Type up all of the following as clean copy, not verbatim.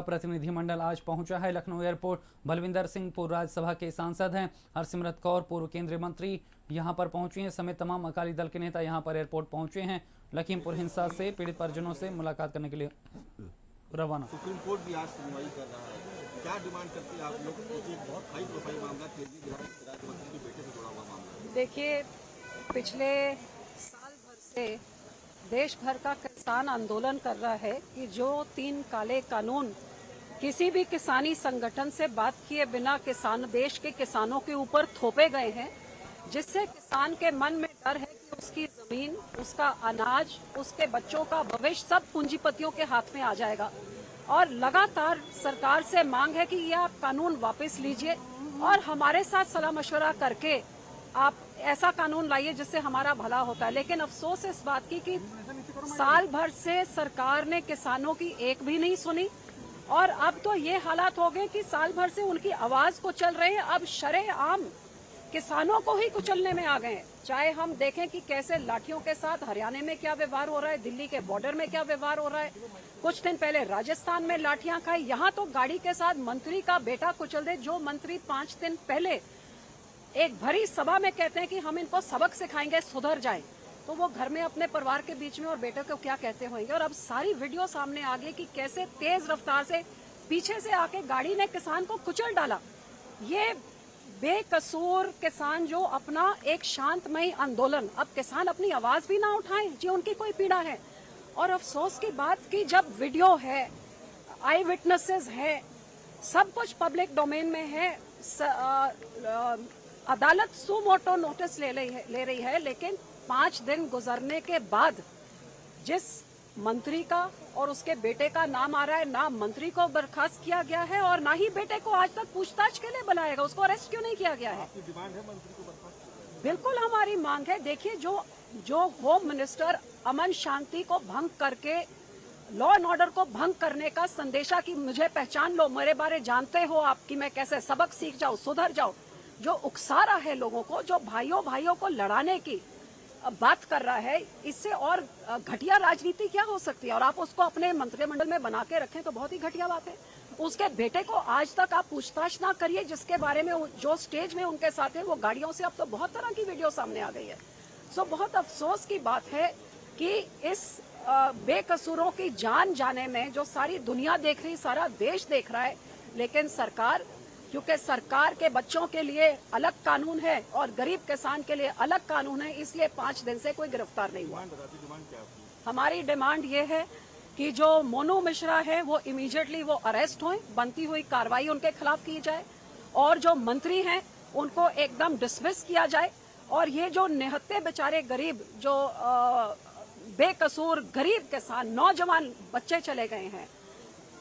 प्रतिनिधिमंडल आज पहुंचा है लखनऊ एयरपोर्ट। बलविंदर सिंह पूर्व राज्यसभा के सांसद हैं, हरसिमरत कौर पूर्व केंद्रीय मंत्री यहां पर पहुंची हैं, समेत तमाम अकाली दल के नेता यहां पर एयरपोर्ट पहुंचे हैं। लखीमपुर हिंसा से पीड़ित परिजनों से मुलाकात करने के लिए रवाना। सुप्रीम कोर्ट भी आज सुनवाई कर रहा है, क्या डिमांड करती है आप लोग? बहुत हाई प्रोफाइल मामला, केंद्रीय राज्य मंत्री के बेटे से जुड़ा हुआ मामला। देखिए, पिछले साल भर से देश भर का किसान आंदोलन कर रहा है कि जो 3 काले कानून किसी भी किसानी संगठन से बात किए बिना देश के किसानों के ऊपर थोपे गए हैं, जिससे किसान के मन में डर है कि उसकी जमीन, उसका अनाज, उसके बच्चों का भविष्य सब पूंजीपतियों के हाथ में आ जाएगा। और लगातार सरकार से मांग है कि यह कानून वापस लीजिए और हमारे साथ सलाह मशवरा करके आप ऐसा कानून लाइए जिससे हमारा भला होता है। लेकिन अफसोस इस बात की कि साल भर से सरकार ने किसानों की एक भी नहीं सुनी और अब तो ये हालात हो गए कि साल भर से उनकी आवाज को चल रहे हैं, अब शरेआम किसानों को ही कुचलने में आ गए हैं। चाहे हम देखें कि कैसे लाठियों के साथ हरियाणा में क्या व्यवहार हो रहा है, दिल्ली के बॉर्डर में क्या व्यवहार हो रहा है, कुछ दिन पहले राजस्थान में लाठियां खाई, यहाँ तो गाड़ी के साथ मंत्री का बेटा कुचल दे। जो मंत्री 5 दिन पहले एक भरी सभा में कहते हैं कि हम इनको सबक सिखाएंगे, सुधर जाएं, तो वो घर में अपने परिवार के बीच में और बेटे को क्या कहते होंगे। और अब सारी वीडियो सामने आ गई कि कैसे तेज रफ्तार से पीछे से आके गाड़ी ने किसान को कुचल डाला। ये बेकसूर किसान जो अपना एक शांतमय आंदोलन, अब किसान अपनी आवाज भी ना उठाएं जी, उनकी कोई पीड़ा है। और अफसोस की बात कि जब वीडियो है, आई विटनेसेस है, सब कुछ पब्लिक डोमेन में है, अदालत सुमोटो नोटिस ले रही है, लेकिन 5 दिन गुजरने के बाद जिस मंत्री का और उसके बेटे का नाम आ रहा है, ना मंत्री को बर्खास्त किया गया है और ना ही बेटे को आज तक पूछताछ के लिए बुलाएगा, उसको अरेस्ट क्यों नहीं किया गया है? आपकी डिमांड है मंत्री को बर्खास्त? बिल्कुल हमारी मांग है। देखिए, जो होम मिनिस्टर अमन शांति को भंग करके लॉ एंड ऑर्डर को भंग करने का संदेशा कि मुझे पहचान लो, मेरे बारे जानते हो आप कि मैं कैसे सबक सीख जाऊं, सुधर जाऊं, जो उकसा रहा है लोगों को, जो भाइयों को लड़ाने की बात कर रहा है, इससे और घटिया राजनीति क्या हो सकती है? और आप उसको अपने मंत्रिमंडल में बना के रखें तो बहुत ही घटिया बात है। उसके बेटे को आज तक आप पूछताछ ना करिए, जिसके बारे में जो स्टेज में उनके साथ है वो गाड़ियों से, अब तो बहुत तरह की वीडियो सामने आ गई है। सो बहुत अफसोस की बात है कि इस बेकसूरों की जान जाने में जो सारी दुनिया देख रही, सारा देश देख रहा है, लेकिन सरकार, क्योंकि सरकार के बच्चों के लिए अलग कानून है और गरीब किसान के लिए अलग कानून है, इसलिए 5 दिन से कोई गिरफ्तार नहीं हुआ। हमारी डिमांड ये है कि जो मोनू मिश्रा है वो इमीडिएटली वो अरेस्ट हों, बनती हुई कार्रवाई उनके खिलाफ की जाए और जो मंत्री हैं उनको एकदम डिसमिस किया जाए। और ये जो निहत्थे बेचारे गरीब, जो बेकसूर गरीब किसान, नौजवान बच्चे चले गए हैं,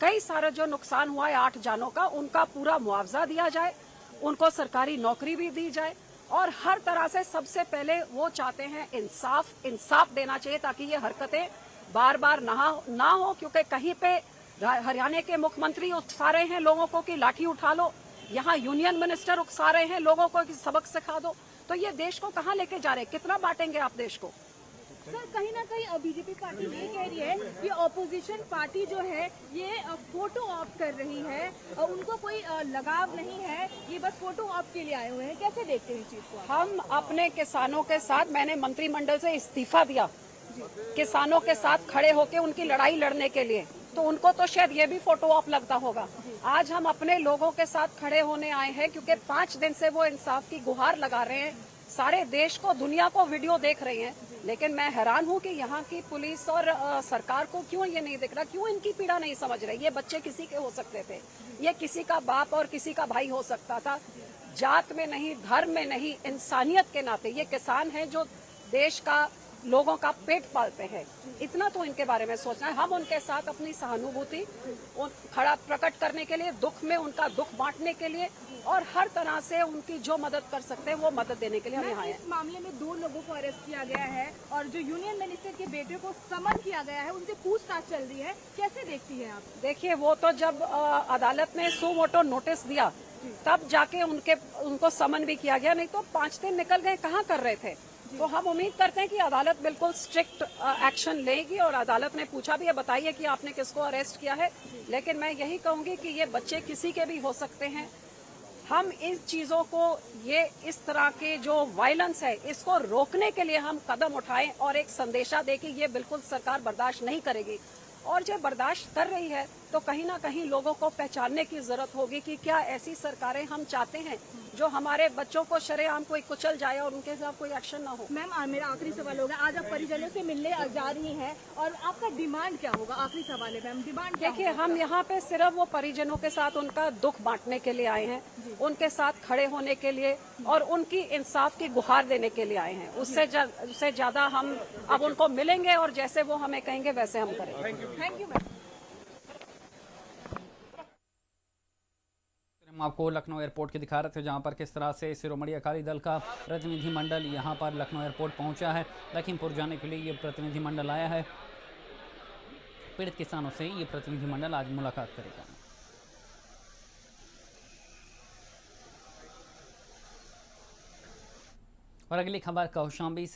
कई सारा जो नुकसान हुआ है 8 जानों का, उनका पूरा मुआवजा दिया जाए, उनको सरकारी नौकरी भी दी जाए और हर तरह से सबसे पहले वो चाहते हैं इंसाफ देना चाहिए ताकि ये हरकतें बार बार ना हो, क्योंकि कहीं पे हरियाणा के मुख्यमंत्री उकसा रहे हैं लोगों को कि लाठी उठा लो, यहाँ यूनियन मिनिस्टर उकसा रहे हैं लोगों को कि सबक सिखा दो, तो ये देश को कहाँ लेके जा रहे हैं? कितना बांटेंगे आप देश को? सर, कहीं ना कहीं बीजेपी पार्टी ये कह रही है कि ऑपोजिशन पार्टी जो है ये फोटो ऑप कर रही है, उनको कोई लगाव नहीं है, ये बस फोटो ऑप के लिए आए हुए हैं। कैसे देखते हैं इस चीज को? हम अपने किसानों के साथ, मैंने मंत्रिमंडल से इस्तीफा दिया किसानों के साथ खड़े होकर उनकी लड़ाई लड़ने के लिए, तो उनको तो शायद ये भी फोटो ऑप लगता होगा। आज हम अपने लोगों के साथ खड़े होने आए हैं क्योंकि 5 दिन से वो इंसाफ की गुहार लगा रहे हैं, सारे देश को, दुनिया को वीडियो देख रहे हैं। लेकिन मैं हैरान हूं कि यहाँ की पुलिस और सरकार को क्यों ये नहीं दिख रहा, क्यों इनकी पीड़ा नहीं समझ रही। ये बच्चे किसी के हो सकते थे, ये किसी का बाप और किसी का भाई हो सकता था, जात में नहीं, धर्म में नहीं, इंसानियत के नाते ये किसान है जो देश का, लोगों का पेट पालते हैं। इतना तो इनके बारे में सोचना है। हम उनके साथ अपनी सहानुभूति खड़ा प्रकट करने के लिए, दुख में उनका दुख बांटने के लिए और हर तरह से उनकी जो मदद कर सकते हैं वो मदद देने के लिए हम यहाँ आए हैं। इस मामले में 2 लोगों को अरेस्ट किया गया है और जो यूनियन मिनिस्टर के बेटे को समन किया गया है, उनसे पूछताछ चल रही है, कैसे देखती है आप? देखिए, वो तो जब अदालत ने सुमोटो नोटिस दिया तब जाके उनको समन भी किया गया, नहीं तो 5 दिन निकल गए, कहाँ कर रहे थे? तो हम उम्मीद करते हैं कि अदालत बिल्कुल स्ट्रिक्ट एक्शन लेगी। और अदालत ने पूछा भी है, बताइए कि आपने किसको अरेस्ट किया है। लेकिन मैं यही कहूंगी कि ये बच्चे किसी के भी हो सकते हैं। हम इस चीजों को, ये इस तरह के जो वायलेंस है, इसको रोकने के लिए हम कदम उठाएं और एक संदेशा दें कि ये बिल्कुल सरकार बर्दाश्त नहीं करेगी। और जब बर्दाश्त कर रही है तो कहीं ना कहीं लोगों को पहचानने की जरूरत होगी कि क्या ऐसी सरकारें हम चाहते हैं जो हमारे बच्चों को शरेआम कोई कुचल जाए और उनके खिलाफ कोई एक्शन ना हो। मैम मेरा आखिरी सवाल होगा, आज आप परिजनों से मिलने जा रही हैं और आपका डिमांड क्या होगा? आखिरी सवाल है मैम, डिमांड क्या देखिए, होगा? हम यहाँ पे सिर्फ वो परिजनों के साथ उनका दुख बांटने के लिए आए हैं, उनके साथ खड़े होने के लिए और उनकी इंसाफ की गुहार देने के लिए आए हैं। उससे ज्यादा हम अब उनको मिलेंगे और जैसे वो हमें कहेंगे वैसे हम करेंगे। Thank you ma'am. हम आपको लखनऊ एयरपोर्ट के दिखा रहे थे, जहां पर किस तरह से शिरोमणि अकाली दल का प्रतिनिधिमंडल यहां पर लखनऊ एयरपोर्ट पहुंचा है। लखीमपुर जाने के लिए ये प्रतिनिधिमंडल आया है। पीड़ित किसानों से ये प्रतिनिधिमंडल आज मुलाकात करेगा। और अगली खबर कौशाम्बी से